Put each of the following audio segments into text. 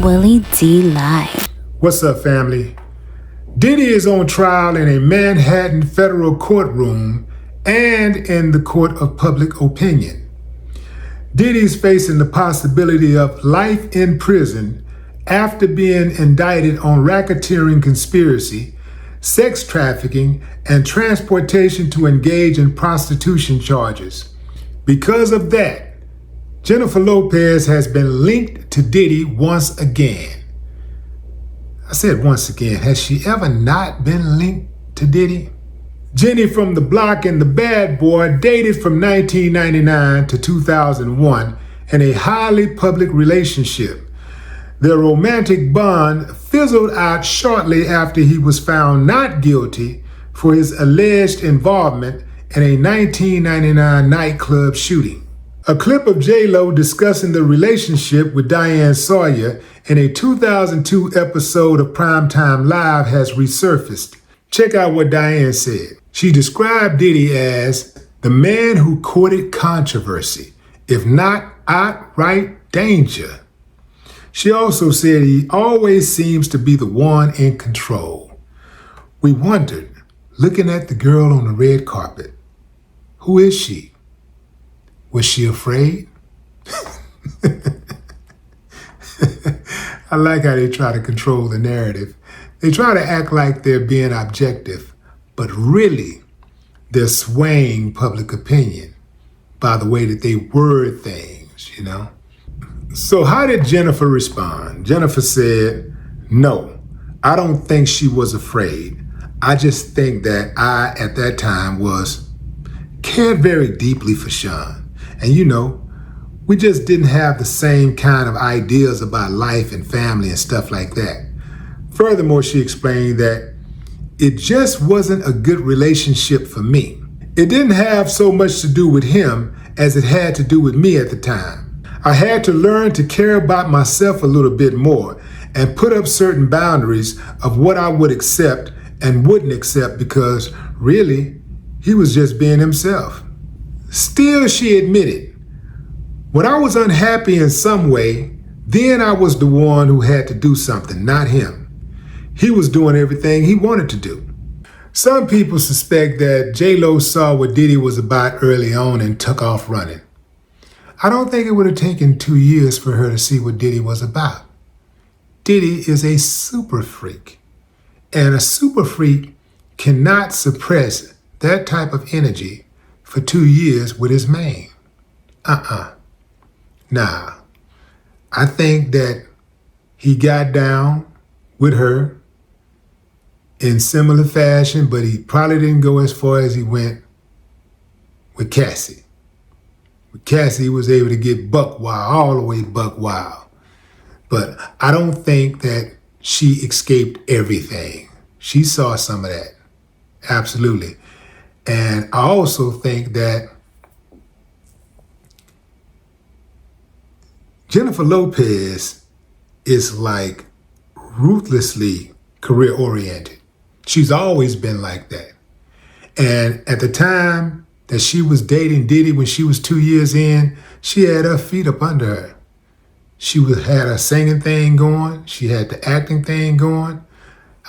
Willie D Live. What's up, family? Diddy is on trial in a Manhattan federal courtroom and in the court of public opinion. Diddy's facing the possibility of life in prison after being indicted on racketeering conspiracy, sex trafficking, and transportation to engage in prostitution charges. Because of that, Jennifer Lopez has been linked to Diddy once again. I said once again, has she ever not been linked to Diddy? Jenny from the Block and the Bad Boy dated from 1999 to 2001 in a highly public relationship. Their romantic bond fizzled out shortly after he was found not guilty for his alleged involvement in a 1999 nightclub shooting. A clip of JLo discussing the relationship with Diane Sawyer in a 2002 episode of Primetime Live has resurfaced. Check out what Diane said. She described Diddy as the man who courted controversy, if not outright danger. She also said he always seems to be the one in control. We wondered, looking at the girl on the red carpet, who is she? Was she afraid? I like how they try to control the narrative. They try to act like they're being objective, but really, they're swaying public opinion by the way that they word things, you know? So how did Jennifer respond? Jennifer said, no, I don't think she was afraid. I just think that I, at that time, cared very deeply for Sean. And you know, we just didn't have the same kind of ideas about life and family and stuff like that. Furthermore, she explained that it just wasn't a good relationship for me. It didn't have so much to do with him as it had to do with me at the time. I had to learn to care about myself a little bit more and put up certain boundaries of what I would accept and wouldn't accept because really, he was just being himself. Still, she admitted, when I was unhappy in some way, then I was the one who had to do something, not him. He was doing everything he wanted to do. Some people suspect that JLo saw what Diddy was about early on and took off running. I don't think it would have taken 2 years for her to see what Diddy was about. Diddy is a super freak, and a super freak cannot suppress that type of energy for 2 years with his mane. Nah, I think that he got down with her in similar fashion, but he probably didn't go as far as he went with Cassie. With Cassie, he was able to get buck wild, all the way buck wild. But I don't think that she escaped everything. She saw some of that, absolutely. And I also think that Jennifer Lopez is like ruthlessly career-oriented. She's always been like that. And at the time that she was dating Diddy, when she was 2 years in, she had her feet up under her. She had her singing thing going. She had the acting thing going.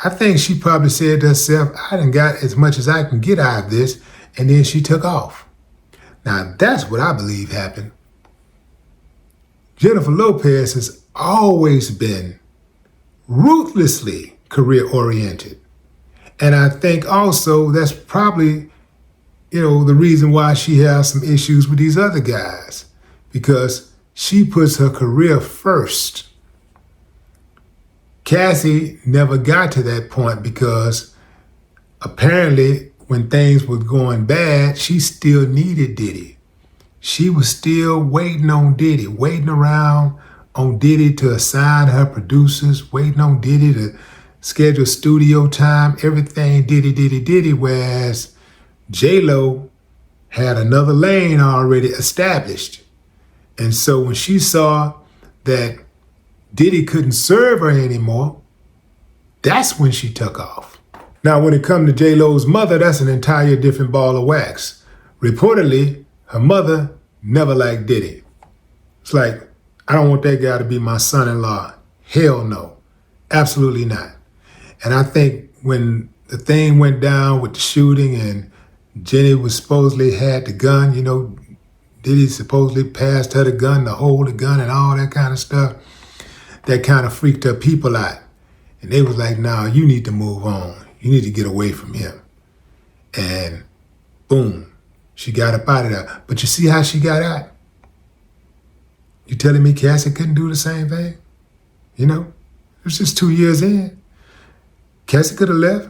I think she probably said to herself, I done got as much as I can get out of this, and then she took off. Now, that's what I believe happened. Jennifer Lopez has always been ruthlessly career-oriented. And I think also that's probably, the reason why she has some issues with these other guys, because she puts her career first. Cassie never got to that point because apparently when things were going bad, she still needed Diddy. She was still waiting on Diddy, waiting around on Diddy to assign her producers, waiting on Diddy to schedule studio time, everything Diddy, whereas JLo had another lane already established. And so when she saw that Diddy couldn't serve her anymore, that's when she took off. Now, when it comes to JLo's mother, that's an entire different ball of wax. Reportedly, her mother never liked Diddy. It's like, I don't want that guy to be my son-in-law. Hell no. Absolutely not. And I think when the thing went down with the shooting and Jenny was supposedly had the gun, Diddy supposedly passed her the gun to hold the gun and all that kind of stuff, that kind of freaked her people out. And they was like, nah, you need to move on. You need to get away from him. And boom, she got up out of there. But you see how she got out? You telling me Cassie couldn't do the same thing? It was just 2 years in. Cassie could have left.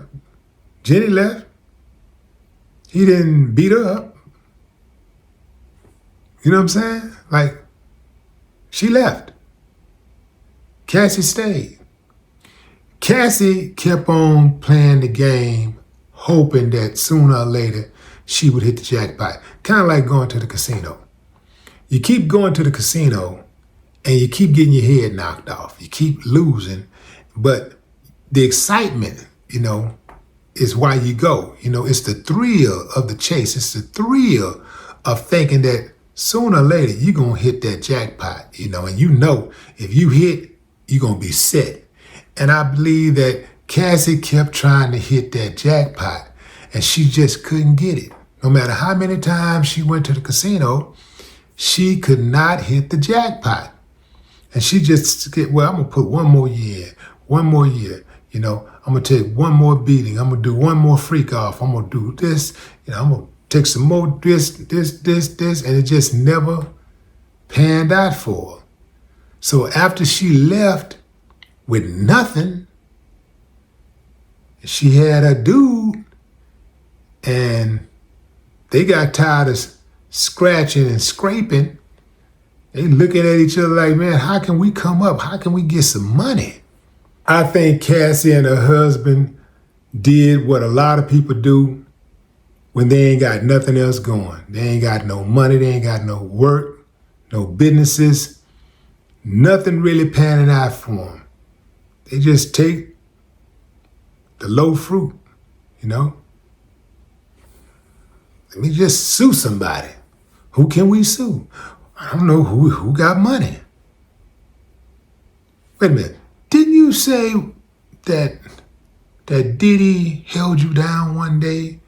Jenny left. He didn't beat her up. You know what I'm saying? Like, she left. Cassie stayed. Cassie kept on playing the game, hoping that sooner or later she would hit the jackpot. Kind of like going to the casino. You keep going to the casino and you keep getting your head knocked off. You keep losing, but the excitement, is why you go. It's the thrill of the chase. It's the thrill of thinking that sooner or later you're going to hit that jackpot, and if you hit, you're going to be set. And I believe that Cassie kept trying to hit that jackpot and she just couldn't get it. No matter how many times she went to the casino, she could not hit the jackpot. And she just said, well, I'm going to put one more year. I'm going to take one more beating. I'm going to do one more freak off. I'm going to do this. I'm going to take some more this. And it just never panned out for her. So after she left with nothing, she had a dude and they got tired of scratching and scraping. They looking at each other like, man, how can we come up? How can we get some money? I think Cassie and her husband did what a lot of people do when they ain't got nothing else going. They ain't got no money, they ain't got no work, no businesses, nothing really panning out for them. They just take the low fruit, Let me just sue somebody. Who can we sue? I don't know who got money. Wait a minute. Didn't you say that Diddy held you down one day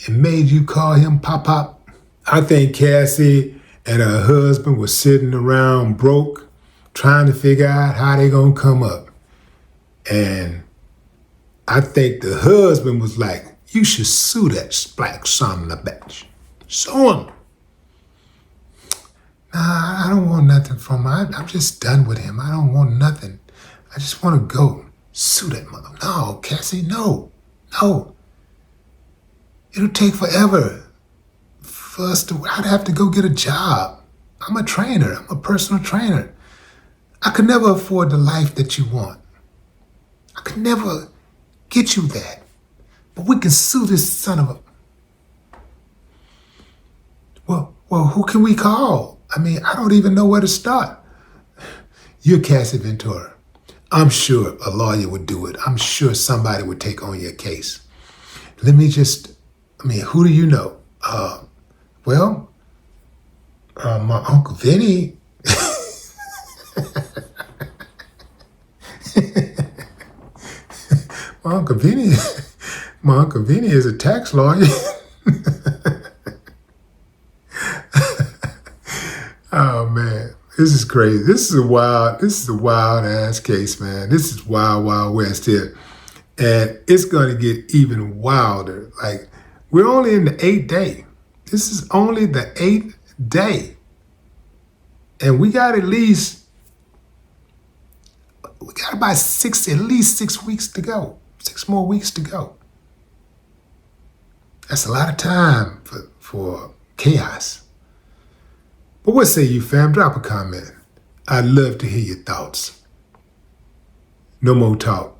and made you call him Pop? I think Cassie and her husband were sitting around broke, trying to figure out how they gonna come up. And I think the husband was like, you should sue that black son of a bitch. Sue him. Nah, I don't want nothing from him. I'm just done with him. I don't want nothing. I just want to go sue that mother. No, Cassie, no. It'll take forever for us to, I'd have to go get a job. I'm a trainer. I'm a personal trainer. I could never afford the life that you want. I could never get you that. But we can sue this son of a... Well, who can we call? I don't even know where to start. You're Cassie Ventura. I'm sure a lawyer would do it. I'm sure somebody would take on your case. Let me just, who do you know? My Uncle Vinny. My Uncle Vinny is a tax lawyer. Oh man, this is crazy. This is a wild ass case, man. This is wild, wild west here. And it's gonna get even wilder. Like, we're only in the 8th day. This is only the 8th day. And we got about at least 6 weeks to go. 6 more weeks to go. That's a lot of time for chaos. But what say you, fam? Drop a comment. I'd love to hear your thoughts. No more talk.